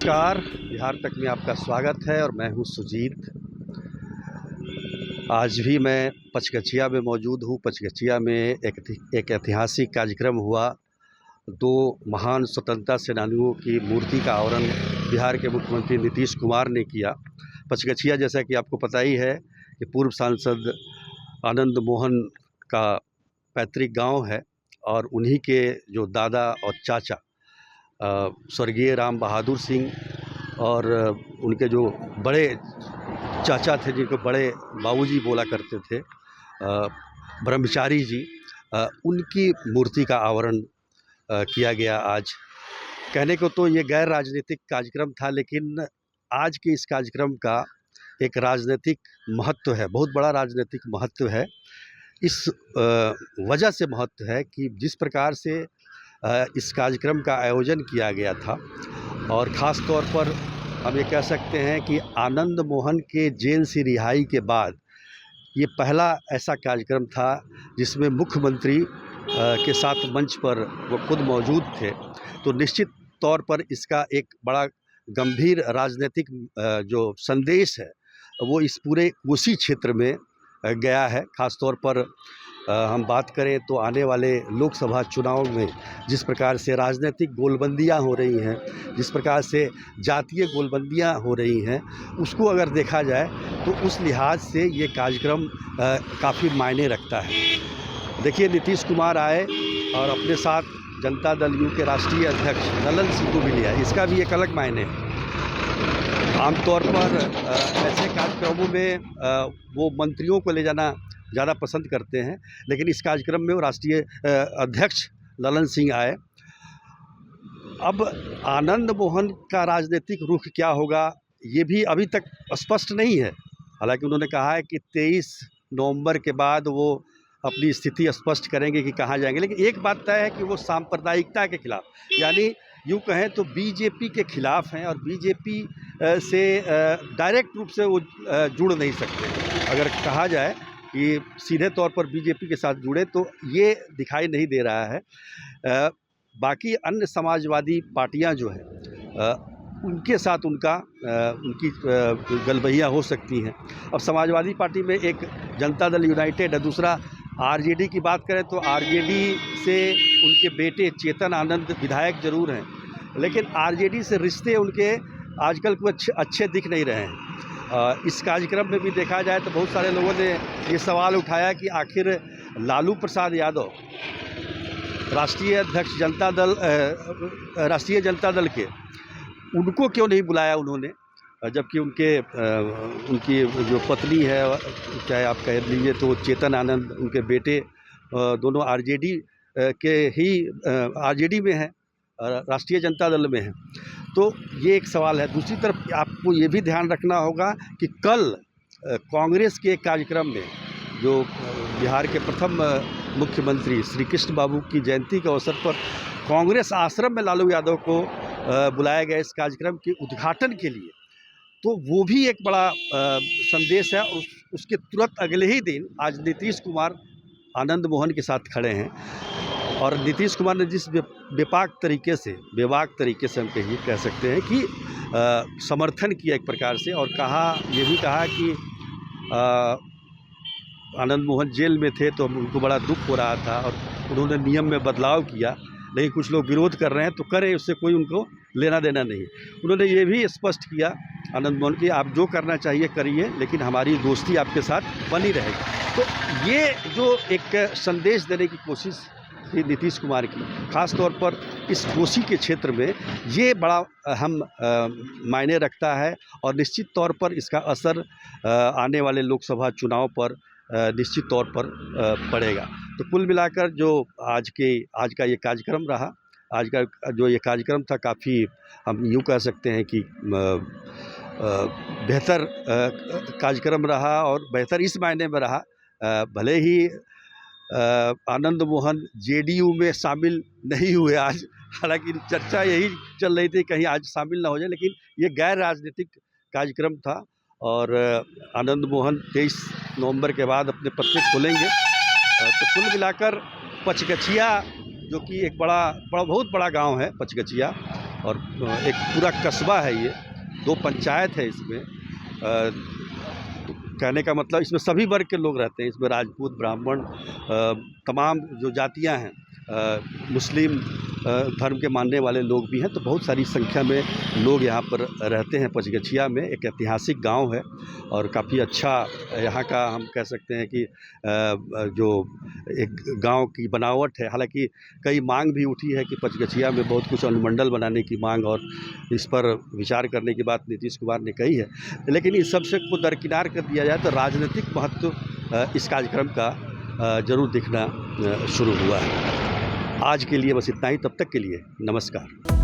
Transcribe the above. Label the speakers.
Speaker 1: नमस्कार, बिहार तक में आपका स्वागत है और मैं हूं सुजीत। आज भी मैं पचगछिया में मौजूद हूं। पचगछिया में एक ऐतिहासिक कार्यक्रम हुआ। दो महान स्वतंत्रता सेनानियों की मूर्ति का आवरण बिहार के मुख्यमंत्री नीतीश कुमार ने किया। पचगछिया, जैसा कि आपको पता ही है, कि पूर्व सांसद आनंद मोहन का पैतृक गांव है और उन्हीं के जो दादा और चाचा स्वर्गीय राम बहादुर सिंह और उनके जो बड़े चाचा थे, जिनको बड़े बाबूजी बोला करते थे, ब्रह्मचारी जी, उनकी मूर्ति का आवरण किया गया आज। कहने को तो ये गैर राजनीतिक कार्यक्रम था, लेकिन आज के इस कार्यक्रम का एक राजनीतिक महत्व है, बहुत बड़ा राजनीतिक महत्व है। इस वजह से महत्व है कि जिस प्रकार से इस कार्यक्रम का आयोजन किया गया था, और ख़ास तौर पर हम ये कह सकते हैं कि आनंद मोहन के जेल से रिहाई के बाद ये पहला ऐसा कार्यक्रम था जिसमें मुख्यमंत्री के साथ मंच पर वो खुद मौजूद थे। तो निश्चित तौर पर इसका एक बड़ा गंभीर राजनीतिक जो संदेश है वो इस पूरे कोसी क्षेत्र में गया है। ख़ास तौर पर हम बात करें तो आने वाले लोकसभा चुनाव में जिस प्रकार से राजनीतिक गोलबंदियां हो रही हैं, जिस प्रकार से जातीय गोलबंदियां हो रही हैं, उसको अगर देखा जाए तो उस लिहाज से ये कार्यक्रम काफ़ी मायने रखता है। देखिए, नीतीश कुमार आए और अपने साथ जनता दल यू के राष्ट्रीय अध्यक्ष ललन सिंह को भी लिया, इसका भी एक अलग मायने है। आमतौर पर ऐसे कार्यक्रमों में वो मंत्रियों को ले जाना ज़्यादा पसंद करते हैं, लेकिन इस कार्यक्रम में वो राष्ट्रीय अध्यक्ष ललन सिंह आए। अब आनंद मोहन का राजनीतिक रुख क्या होगा ये भी अभी तक स्पष्ट नहीं है। हालांकि उन्होंने कहा है कि 23 नवंबर के बाद वो अपनी स्थिति स्पष्ट करेंगे कि कहाँ जाएंगे, लेकिन एक बात तय है कि वो सांप्रदायिकता के खिलाफ, यानी यूँ कहें तो बीजेपी के खिलाफ हैं और बीजेपी से डायरेक्ट रूप से वो जुड़ नहीं सकते। अगर कहा जाए कि सीधे तौर पर बीजेपी के साथ जुड़े तो ये दिखाई नहीं दे रहा है। बाकी अन्य समाजवादी पार्टियां जो हैं उनके साथ उनकी गलबहियाँ हो सकती हैं। अब समाजवादी पार्टी में एक जनता दल यूनाइटेड है, दूसरा आरजेडी की बात करें तो आरजेडी से उनके बेटे चेतन आनंद विधायक जरूर हैं, लेकिन आरजेडी से रिश्ते उनके आजकल कुछ अच्छे दिख नहीं रहे हैं। इस कार्यक्रम में भी देखा जाए तो बहुत सारे लोगों ने ये सवाल उठाया कि आखिर लालू प्रसाद यादव राष्ट्रीय अध्यक्ष राष्ट्रीय जनता दल के, उनको क्यों नहीं बुलाया उन्होंने, जबकि उनकी जो पत्नी है, चाहे आप कह लीजिए तो चेतन आनंद, उनके बेटे दोनों आरजेडी में हैं, राष्ट्रीय जनता दल में हैं। तो ये एक सवाल है। दूसरी तरफ आपको ये भी ध्यान रखना होगा कि कल कांग्रेस के कार्यक्रम में जो बिहार के प्रथम मुख्यमंत्री श्री कृष्ण बाबू की जयंती के अवसर पर कांग्रेस आश्रम में लालू यादव को बुलाया गया इस कार्यक्रम के उद्घाटन के लिए। तो वो भी एक बड़ा संदेश है। और उसके तुरंत अगले ही दिन आज नीतीश कुमार आनंद मोहन के साथ खड़े हैं, और नीतीश कुमार ने जिस बेबाक तरीके से हम कह सकते हैं कि समर्थन किया एक प्रकार से, और ये भी कहा कि आनंद मोहन जेल में थे तो उनको बड़ा दुख हो रहा था और उन्होंने नियम में बदलाव किया, लेकिन कुछ लोग विरोध कर रहे हैं तो करें, उससे कोई उनको लेना देना नहीं। उन्होंने ये भी स्पष्ट किया आनंद मोहन की, आप जो करना चाहिए करिए, लेकिन हमारी दोस्ती आपके साथ बनी रहेगी। तो ये जो एक संदेश देने की कोशिश थी नीतीश कुमार की, ख़ास तौर पर इस कोसी के क्षेत्र में, ये बड़ा अहम मायने रखता है और निश्चित तौर पर इसका असर आने वाले लोकसभा चुनाव पर निश्चित तौर पर पड़ेगा। तो कुल मिलाकर जो आज का ये कार्यक्रम रहा, आज का जो ये कार्यक्रम था, काफ़ी हम यूँ कह सकते हैं कि बेहतर कार्यक्रम रहा, और बेहतर इस मायने में रहा, भले ही आनंद मोहन जेडीयू में शामिल नहीं हुए आज, हालांकि चर्चा यही चल रही थी कहीं आज शामिल ना हो जाए, लेकिन ये गैर राजनीतिक कार्यक्रम था। और आनंद मोहन 23 नवंबर के बाद अपने पत्ते खोलेंगे। तो कुल मिलाकर पचगछिया, जो कि एक बहुत बड़ा गांव है पचगछिया, और एक पूरा कस्बा है ये, 2 पंचायत है इसमें। तो कहने का मतलब इसमें सभी वर्ग के लोग रहते हैं, इसमें राजपूत, ब्राह्मण, तमाम जो जातियां हैं, मुस्लिम धर्म के मानने वाले लोग भी हैं। तो बहुत सारी संख्या में लोग यहाँ पर रहते हैं। पचगछिया में एक ऐतिहासिक गांव है और काफ़ी अच्छा यहाँ का हम कह सकते हैं कि जो एक गांव की बनावट है। हालांकि कई मांग भी उठी है कि पचगछिया में बहुत कुछ अनुमंडल बनाने की मांग, और इस पर विचार करने की बात नीतीश कुमार ने कही है। लेकिन इस सबसे को दरकिनार कर दिया जाए तो राजनीतिक महत्व इस कार्यक्रम का ज़रूर दिखना शुरू हुआ है। आज के लिए बस इतना ही, तब तक के लिए नमस्कार।